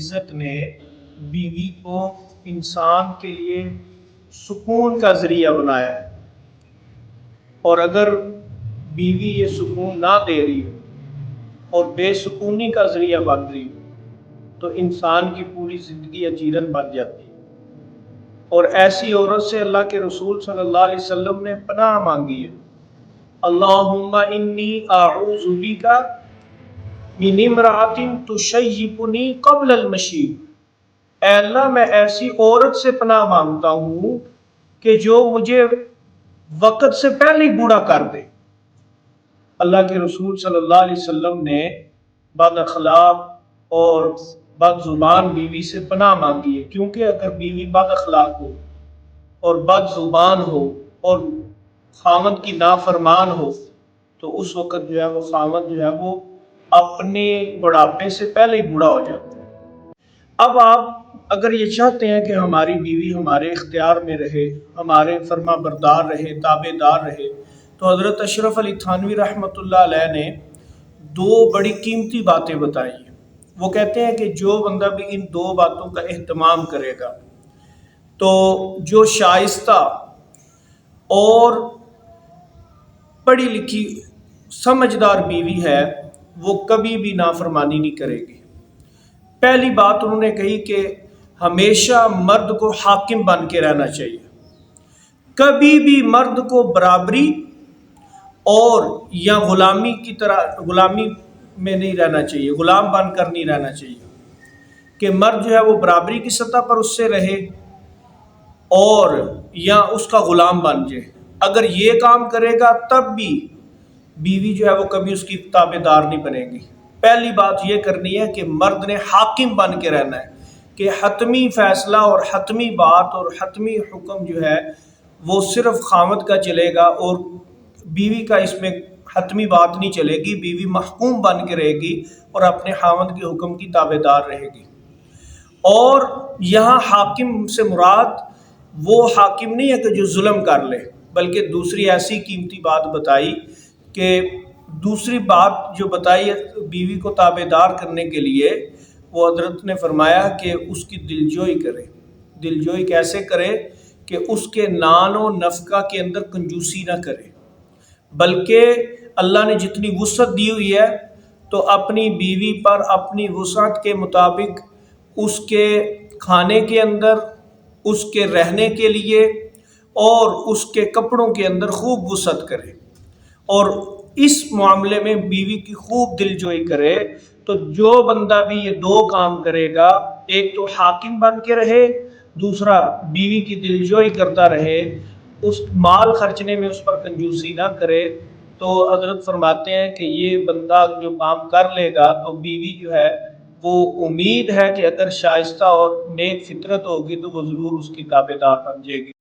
العزت نے بیوی کو انسان کے لیے سکون کا ذریعہ بنایا ہے، اور اگر بیوی یہ سکون نہ دے رہی ہو اور بے سکونی کا ذریعہ بن رہی ہو تو انسان کی پوری زندگی اجیرن بن جاتی ہے۔ اور ایسی عورت سے اللہ کے رسول صلی اللہ علیہ وسلم نے پناہ مانگی ہے، اللہم انی اعوذ بک من امرأۃ تشیبنی قبل المشیب، اے اللہ میں ایسی عورت سے پناہ مانگتا ہوں کہ جو مجھے وقت سے پہلے ہی بوڑھا کر دے۔ اللہ کے رسول صلی اللہ علیہ وسلم نے بد اخلاق اور بد زبان بیوی سے پناہ مانگی ہے، کیونکہ اگر بیوی بد اخلاق ہو اور بد زبان ہو اور خاوند کی نافرمان ہو تو اس وقت جو ہے وہ خاوند جو ہے وہ اپنے بڑھاپے سے پہلے ہی بوڑھا ہو جاتا ہے۔ اب آپ اگر یہ چاہتے ہیں کہ ہماری بیوی ہمارے اختیار میں رہے، ہمارے فرما بردار رہے، تابع دار رہے، تو حضرت اشرف علی تھانوی رحمۃ اللہ علیہ نے دو بڑی قیمتی باتیں بتائی ہیں۔ وہ کہتے ہیں کہ جو بندہ بھی ان دو باتوں کا اہتمام کرے گا تو جو شائستہ اور پڑھی لکھی سمجھدار بیوی ہے وہ کبھی بھی نافرمانی نہیں کرے گی۔ پہلی بات انہوں نے کہی کہ ہمیشہ مرد کو حاکم بن کے رہنا چاہیے، کبھی بھی مرد کو برابری اور یا غلامی کی طرح غلامی میں نہیں رہنا چاہیے، غلام بن کر نہیں رہنا چاہیے کہ مرد جو ہے وہ برابری کی سطح پر اس سے رہے اور یا اس کا غلام بن جائے۔ اگر یہ کام کرے گا تب بھی بیوی جو ہے وہ کبھی اس کی تابع دار نہیں بنے گی۔ پہلی بات یہ کرنی ہے کہ مرد نے حاکم بن کے رہنا ہے کہ حتمی فیصلہ اور حتمی بات اور حتمی حکم جو ہے وہ صرف خاوند کا چلے گا اور بیوی کا اس میں حتمی بات نہیں چلے گی۔ بیوی محکوم بن کے رہے گی اور اپنے خاوند کے حکم کی تابع دار رہے گی۔ اور یہاں حاکم سے مراد وہ حاکم نہیں ہے کہ جو ظلم کر لے، بلکہ دوسری ایسی قیمتی بات بتائی کہ دوسری بات جو بتائی بیوی کو تابع دار کرنے کے لیے، وہ حضرت نے فرمایا کہ اس کی دلجوئی کرے۔ دلجوئی کیسے کرے کہ اس کے نان و نفقہ کے اندر کنجوسی نہ کرے، بلکہ اللہ نے جتنی وسعت دی ہوئی ہے تو اپنی بیوی پر اپنی وسعت کے مطابق اس کے کھانے کے اندر، اس کے رہنے کے لیے اور اس کے کپڑوں کے اندر خوب وسعت کرے، اور اس معاملے میں بیوی کی خوب دلجوئی کرے۔ تو جو بندہ بھی یہ دو کام کرے گا، ایک تو حاکم بن کے رہے، دوسرا بیوی کی دلجوئی کرتا رہے، اس مال خرچنے میں اس پر کنجوسی نہ کرے، تو حضرت فرماتے ہیں کہ یہ بندہ جو کام کر لے گا تو بیوی جو ہے وہ امید ہے کہ اگر شائستہ اور نیک فطرت ہوگی تو وہ ضرور اس کی تابع دار بن جائے گی۔